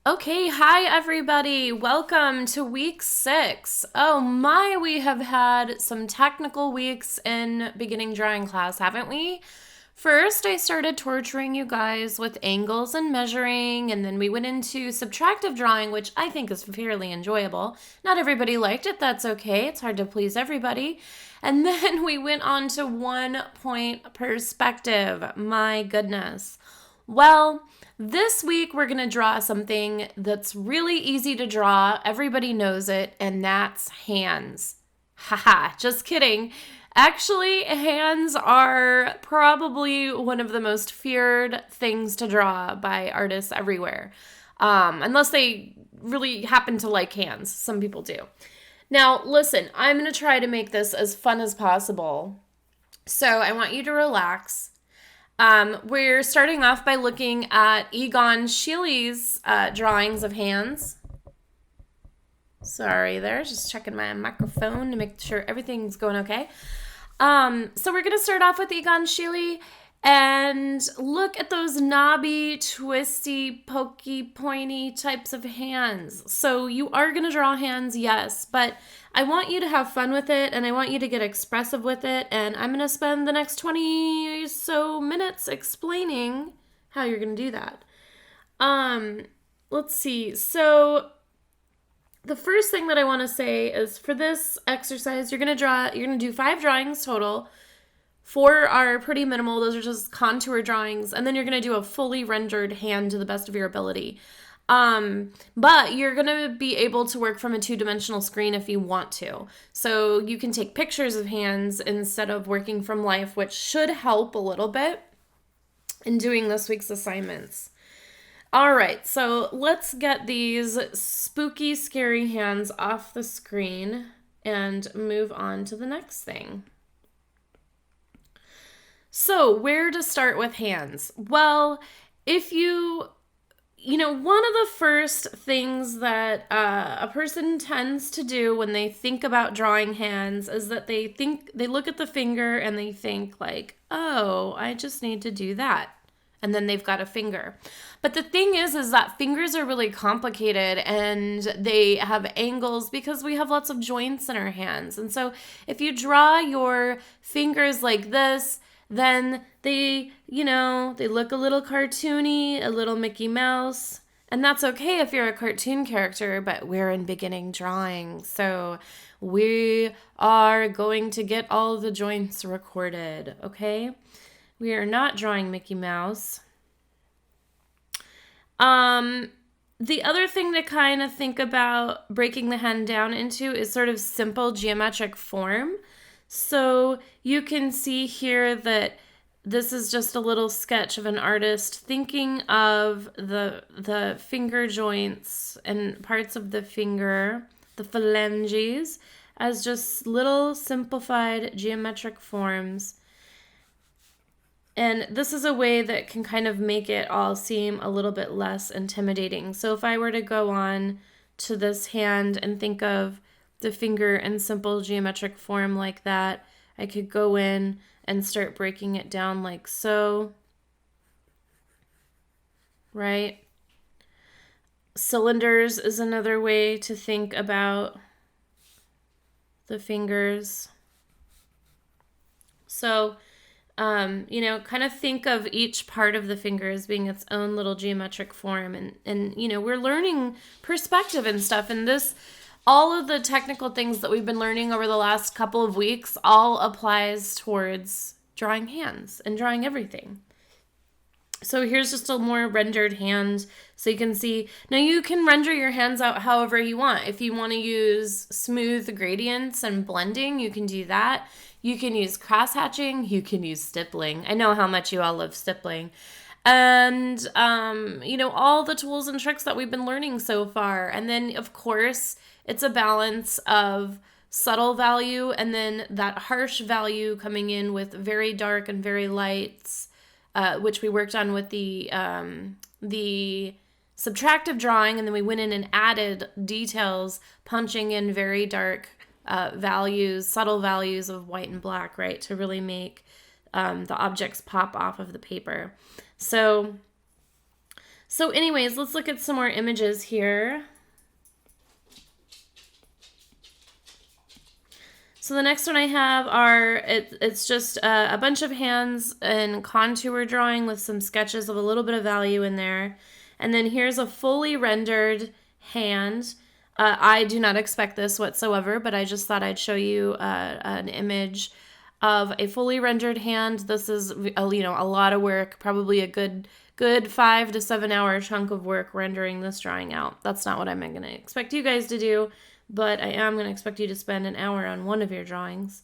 Okay, hi everybody. Welcome to week 6. Oh my, we have had some technical weeks in beginning drawing class, haven't we? First, I started torturing you guys with angles and measuring, and then we went into subtractive drawing, which I think is fairly enjoyable. Not everybody liked it, that's okay. It's hard to please everybody. And then we went on to 1 point perspective. My goodness. Well, this week we're going to draw something that's really easy to draw. Everybody knows it, and that's hands. Haha, just kidding. Actually, hands are probably one of the most feared things to draw by artists everywhere. Unless they really happen to like hands. Some people do. Now, listen, I'm going to try to make this as fun as possible. So I want you to relax. We're starting off by looking at Egon Schiele's drawings of hands. Sorry there, just checking my microphone to make sure everything's going okay. So we're going to start off with Egon Schiele and look at those knobby, twisty, pokey, pointy types of hands. So you are going to draw hands, yes, but I want you to have fun with it and I want you to get expressive with it. And I'm going to spend the next 20 or so minutes explaining how you're going to do that. Let's see. So the first thing that I want to say is for this exercise, you're going to do 5 drawings total. 4 are pretty minimal. Those are just contour drawings. And then you're going to do a fully rendered hand to the best of your ability. But you're going to be able to work from a 2-dimensional screen if you want to. So you can take pictures of hands instead of working from life, which should help a little bit in doing this week's assignments. All right, so let's get these spooky, scary hands off the screen and move on to the next thing. So, where to start with hands? Well, if one of the first things that a person tends to do when they think about drawing hands is that they look at the finger and they think like, oh, I just need to do that. And then they've got a finger. But the thing is that fingers are really complicated and they have angles because we have lots of joints in our hands. And so if you draw your fingers like this, then they look a little cartoony, a little Mickey Mouse. And that's okay if you're a cartoon character, but we're in beginning drawing. So we are going to get all the joints recorded, okay? We are not drawing Mickey Mouse. The other thing to kind of think about breaking the hand down into is sort of simple geometric form. So you can see here that this is just a little sketch of an artist thinking of the finger joints and parts of the finger, the phalanges, as just little simplified geometric forms. And this is a way that can kind of make it all seem a little bit less intimidating. So if I were to go on to this hand and think of the finger in simple geometric form like that, I could go in and start breaking it down like so, right? Cylinders is another way to think about the fingers. So kind of think of each part of the finger as being its own little geometric form. And we're learning perspective and stuff. And all of the technical things that we've been learning over the last couple of weeks all applies towards drawing hands and drawing everything. So here's just a more rendered hand so you can see. Now you can render your hands out however you want. If you want to use smooth gradients and blending, you can do that. You can use cross-hatching. You can use stippling. I know how much you all love stippling. And, all the tools and tricks that we've been learning so far. And then, of course, it's a balance of subtle value and then that harsh value coming in with very dark and very lights, which we worked on with the subtractive drawing, and then we went in and added details, punching in very dark values, subtle values of white and black, right, to really make the objects pop off of the paper. So So anyways, let's look at some more images here. So the next one I have it's just a bunch of hands and contour drawing with some sketches of a little bit of value in there. And then here's a fully rendered hand. I do not expect this whatsoever, but I just thought I'd show you an image of a fully rendered hand. This is a lot of work, probably a good 5 to 7 hour chunk of work rendering this drawing out. That's not what I'm going to expect you guys to do, but I am going to expect you to spend an hour on one of your drawings.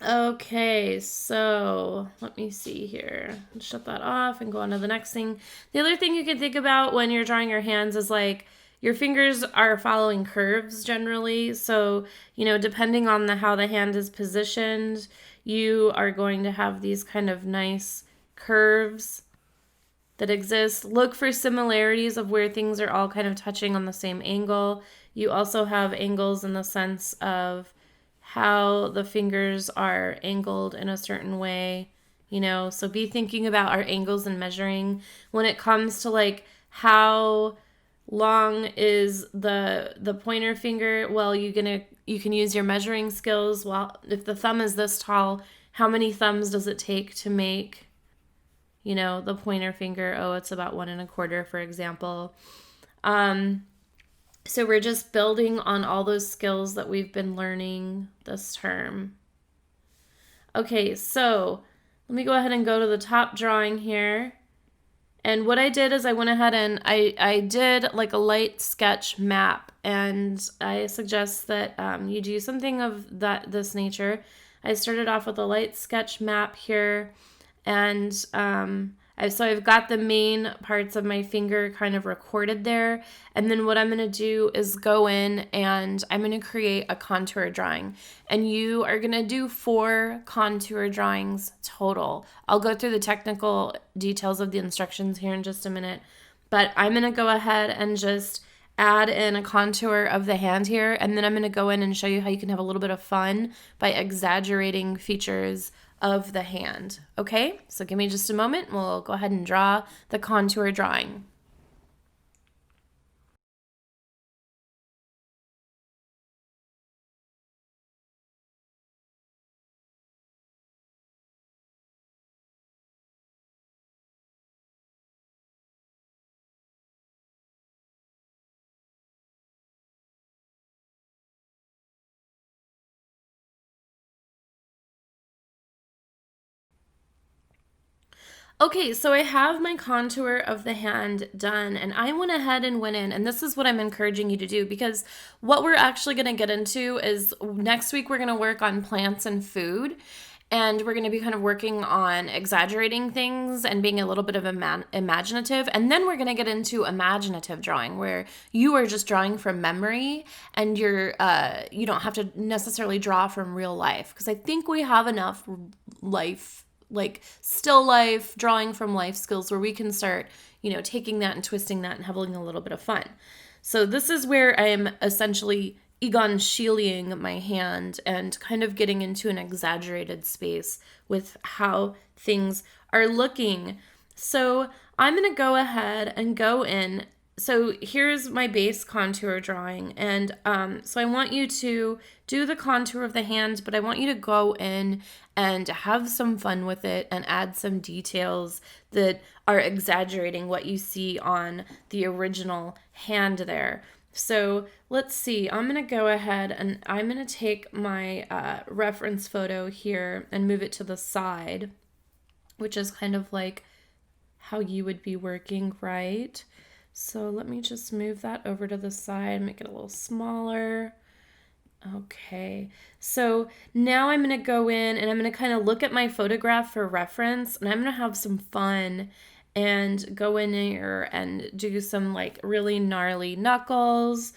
Okay, so let me see here. Shut that off and go on to the next thing. The other thing you can think about when you're drawing your hands is like your fingers are following curves generally. So, depending on how the hand is positioned, you are going to have these kind of nice curves that exist. Look for similarities of where things are all kind of touching on the same angle. You also have angles in the sense of how the fingers are angled in a certain way, so be thinking about our angles and measuring when it comes to like how long is the pointer finger. Well, you can use your measuring skills. Well, if the thumb is this tall, how many thumbs does it take to make the pointer finger? Oh, it's about 1.25, for example. So we're just building on all those skills that we've been learning this term. Okay, so let me go ahead and go to the top drawing here. And what I did is I went ahead and I did like a light sketch map. And I suggest that you do something of this nature. I started off with a light sketch map here. And so I've got the main parts of my finger kind of recorded there. And then what I'm going to do is go in and I'm going to create a contour drawing. And you are going to do 4 contour drawings total. I'll go through the technical details of the instructions here in just a minute. But I'm going to go ahead and just add in a contour of the hand here. And then I'm going to go in and show you how you can have a little bit of fun by exaggerating features of the hand. Okay, so give me just a moment and we'll go ahead and draw the contour drawing. Okay, so I have my contour of the hand done, and I went ahead and went in, and this is what I'm encouraging you to do, because what we're actually going to get into is next week we're going to work on plants and food, and we're going to be kind of working on exaggerating things and being a little bit of imaginative, and then we're going to get into imaginative drawing, where you are just drawing from memory, and you don't have to necessarily draw from real life, because I think we have enough like still life, drawing from life skills where we can start, taking that and twisting that and having a little bit of fun. So this is where I am essentially Egon Schieling my hand and kind of getting into an exaggerated space with how things are looking. So I'm going to go ahead and go in. So here's my base contour drawing. And so I want you to do the contour of the hand, but I want you to go in and have some fun with it and add some details that are exaggerating what you see on the original hand there. So let's see, I'm going to go ahead and I'm going to take my reference photo here and move it to the side, which is kind of like how you would be working, right? So let me just move that over to the side, make it a little smaller. Okay, so now I'm going to go in and I'm going to kind of look at my photograph for reference, and I'm going to have some fun and go in here and do some like really gnarly knuckles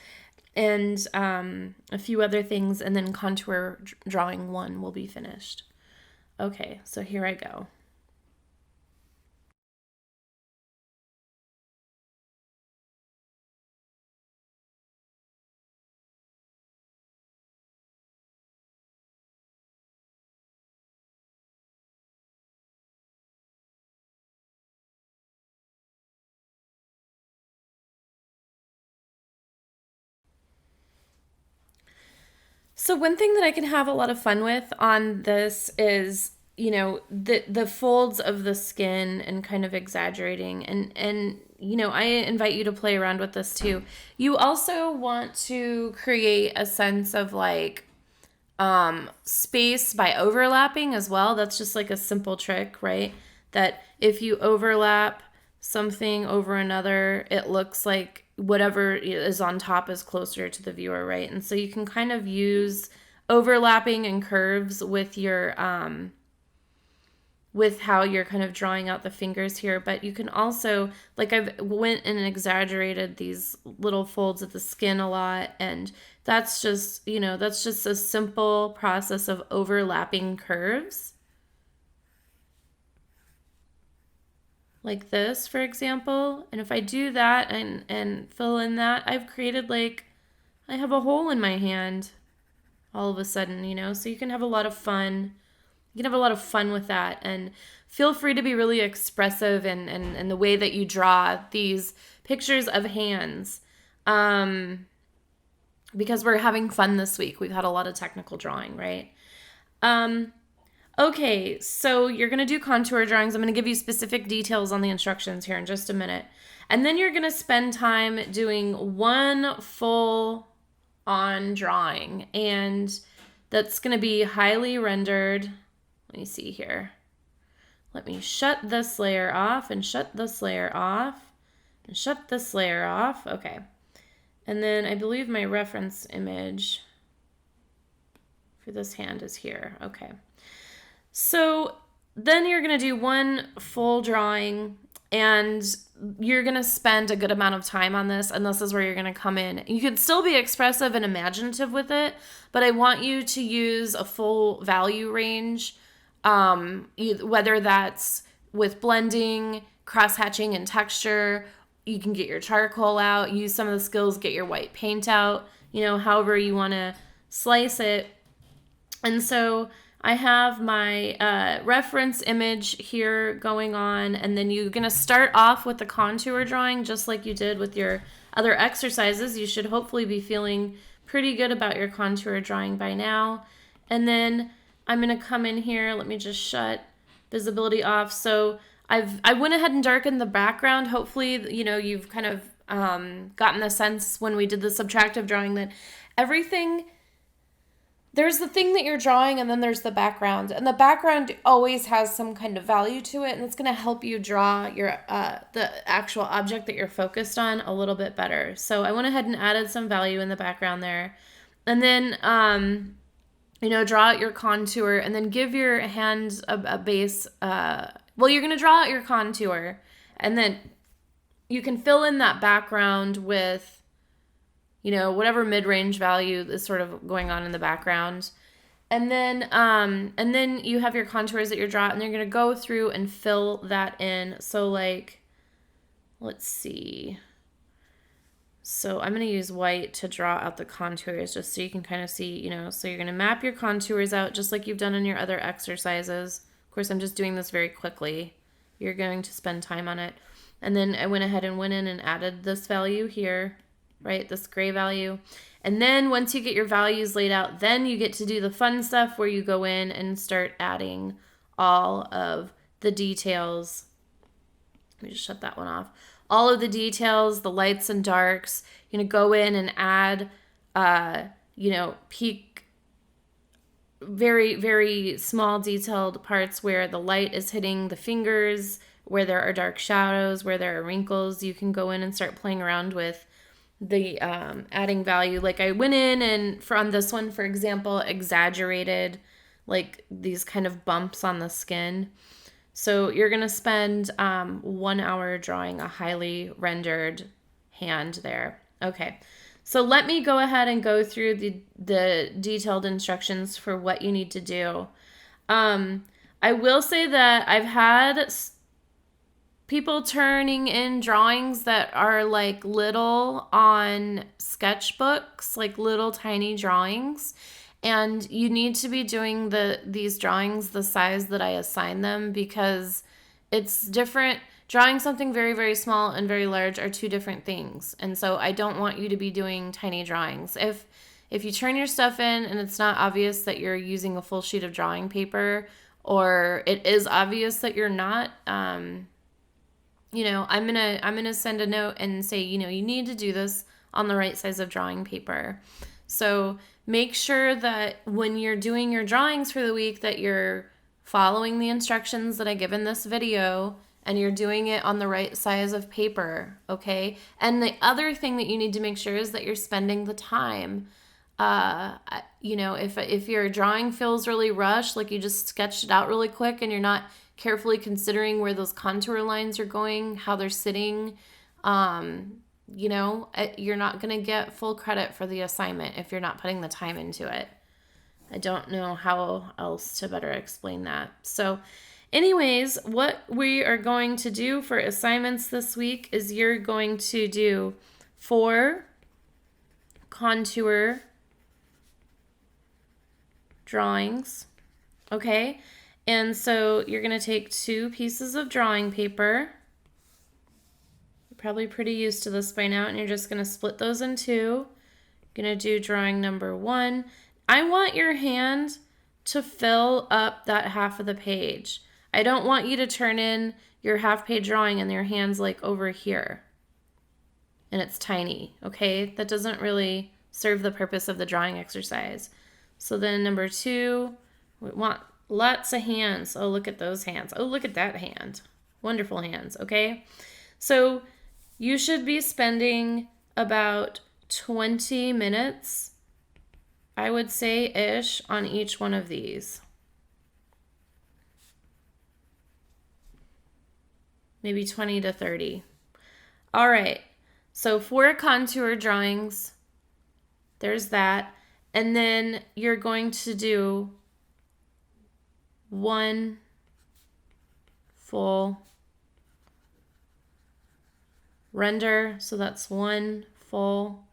and a few other things, and then contour drawing 1 will be finished. Okay, so here I go. So one thing that I can have a lot of fun with on this is, the folds of the skin and kind of exaggerating, and I invite you to play around with this too. You also want to create a sense of like space by overlapping as well. That's just like a simple trick, right? That if you overlap something over another, it looks like whatever is on top is closer to the viewer, right? And so you can kind of use overlapping and curves with your with how you're kind of drawing out the fingers here, but you can also, like, I've went and exaggerated these little folds of the skin a lot, and that's just a simple process of overlapping curves. Like this, for example. And if I do that and fill in that, I've created I have a hole in my hand all of a sudden, so you can have a lot of fun. You can have a lot of fun with that, and feel free to be really expressive in the way that you draw these pictures of hands, because we're having fun this week. We've had a lot of technical drawing, right? Okay, so you're going to do contour drawings. I'm going to give you specific details on the instructions here in just a minute. And then you're going to spend time doing one full on drawing, and that's going to be highly rendered. Let me see here. Let me shut this layer off and shut this layer off and shut this layer off. Okay. And then I believe my reference image for this hand is here. Okay. So then you're going to do one full drawing, and you're going to spend a good amount of time on this, and this is where you're going to come in. You can still be expressive and imaginative with it, but I want you to use a full value range, whether that's with blending, cross-hatching, and texture. You can get your charcoal out, use some of the skills, get your white paint out, however you want to slice it. And so I have my reference image here going on, and then you're going to start off with the contour drawing just like you did with your other exercises. You should hopefully be feeling pretty good about your contour drawing by now. And then I'm going to come in here. Let me just shut visibility off. So I went ahead and darkened the background. Hopefully, you've kind of gotten the sense when we did the subtractive drawing that there's the thing that you're drawing, and then there's the background. And the background always has some kind of value to it, and it's going to help you draw your the actual object that you're focused on a little bit better. So I went ahead and added some value in the background there. And then draw out your contour, and then give your hand a base. You're going to draw out your contour, and then you can fill in that background with, whatever mid-range value is sort of going on in the background. And then you have your contours that you're drawing, and you're going to go through and fill that in. So let's see. So I'm going to use white to draw out the contours just so you can kind of see, so you're going to map your contours out just like you've done in your other exercises. Of course, I'm just doing this very quickly. You're going to spend time on it. And then I went ahead and went in and added this value here, right? This gray value. And then once you get your values laid out, then you get to do the fun stuff where you go in and start adding all of the details. Let me just shut that one off. All of the details, the lights and darks. You're going to go in and add, peak, very, very small detailed parts where the light is hitting the fingers, where there are dark shadows, where there are wrinkles. You can go in and start playing around with the adding value. Like I went in and on this one, for example, exaggerated like these kind of bumps on the skin. So you're going to spend 1 hour drawing a highly rendered hand there. Okay, so let me go ahead and go through the detailed instructions for what you need to do. I will say that I've had people turning in drawings that are like little on sketchbooks, like little tiny drawings. And you need to be doing these drawings the size that I assign them, because it's different. Drawing something very, very small and very large are two different things. And so I don't want you to be doing tiny drawings. if you turn your stuff in and it's not obvious that you're using a full sheet of drawing paper, or it is obvious that you're not, I'm gonna send a note and say, you need to do this on the right size of drawing paper. So make sure that when you're doing your drawings for the week that you're following the instructions that I give in this video, and you're doing it on the right size of paper, okay? And the other thing that you need to make sure is that you're spending the time. If your drawing feels really rushed, like you just sketched it out really quick and you're not carefully considering where those contour lines are going, how they're sitting, you're not going to get full credit for the assignment if you're not putting the time into it. I don't know how else to better explain that. So anyways, what we are going to do for assignments this week is you're going to do 4 contour drawings, okay? And so you're going to take 2 pieces of drawing paper. You're probably pretty used to this by now, and you're just going to split those in 2. You're going to do drawing number 1. I want your hand to fill up that half of the page. I don't want you to turn in your half-page drawing and your hand's like over here and it's tiny, okay? That doesn't really serve the purpose of the drawing exercise. So then number 2, we want lots of hands. Oh, look at those hands. Oh, look at that hand. Wonderful hands, okay? So you should be spending about 20 minutes, I would say, ish, on each one of these. Maybe 20 to 30. All right, so 4 contour drawings. There's that. And then you're going to do 1 full render. So that's 1 full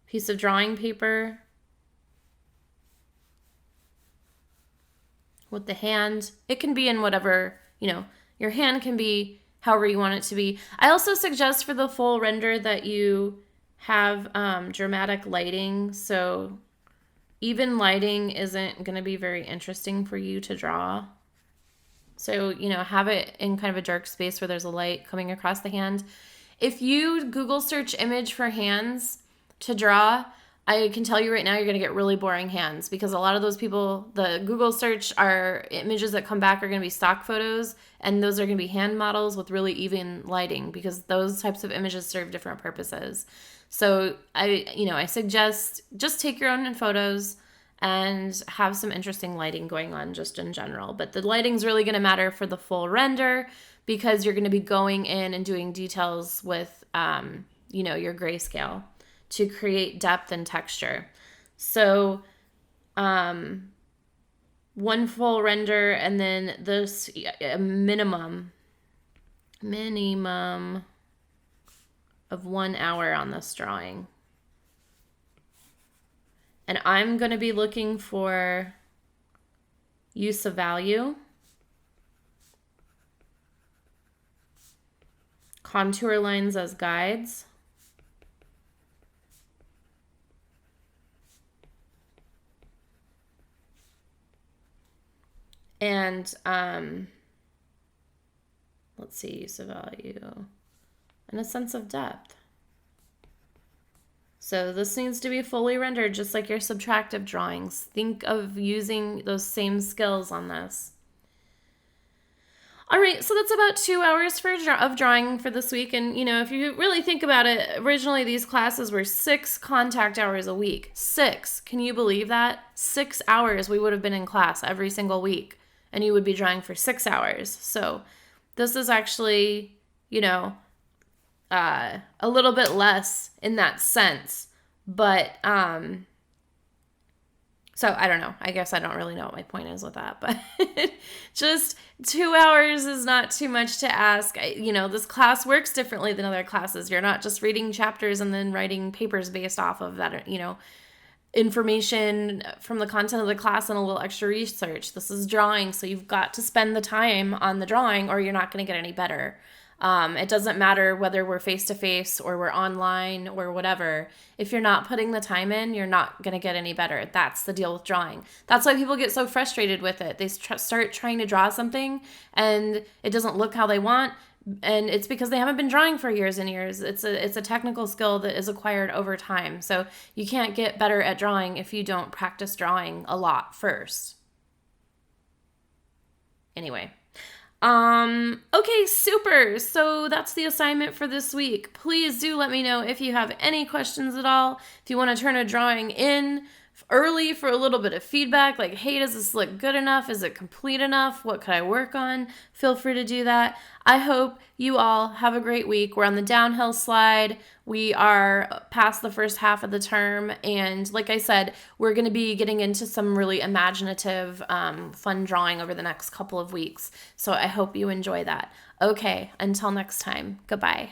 piece of drawing paper with the hand. It can be in whatever, your hand can be however you want it to be. I also suggest for the full render that you have dramatic lighting. So even lighting isn't going to be very interesting for you to draw. So, have it in kind of a dark space where there's a light coming across the hand. If you Google search image for hands to draw, I can tell you right now you're going to get really boring hands, because a lot of those people, the Google search are images that come back are going to be stock photos, and those are going to be hand models with really even lighting, because those types of images serve different purposes. So I suggest just take your own photos and have some interesting lighting going on just in general. But the lighting's really going to matter for the full render, because you're going to be going in and doing details with, your grayscale to create depth and texture. So 1 full render, and then this minimum of 1 hour on this drawing. And I'm going to be looking for use of value, contour lines as guides, and let's see, use of value, and a sense of depth. So this needs to be fully rendered, just like your subtractive drawings. Think of using those same skills on this. All right, so that's about 2 hours of drawing for this week. And, if you really think about it, originally these classes were 6 contact hours a week. 6. Can you believe that? 6 hours we would have been in class every single week, and you would be drawing for 6 hours. So this is actually, a little bit less in that sense. But, so I don't know. I guess I don't really know what my point is with that, but just 2 hours is not too much to ask. This class works differently than other classes. You're not just reading chapters and then writing papers based off of that, information from the content of the class and a little extra research. This is drawing, so you've got to spend the time on the drawing or you're not going to get any better. It doesn't matter whether we're face to face or we're online or whatever. If you're not putting the time in, you're not going to get any better. That's the deal with drawing. That's why people get so frustrated with it. They start trying to draw something and it doesn't look how they want. And it's because they haven't been drawing for years and years. It's a technical skill that is acquired over time. So you can't get better at drawing if you don't practice drawing a lot first. Anyway. Okay, super. So that's the assignment for this week. Please do let me know if you have any questions at all. If you want to turn a drawing in early for a little bit of feedback, like, hey, does this look good enough? Is it complete enough? What could I work on? Feel free to do that. I hope you all have a great week. We're on the downhill slide. We are past the first half of the term. And like I said, we're going to be getting into some really imaginative, fun drawing over the next couple of weeks. So I hope you enjoy that. Okay, until next time, goodbye.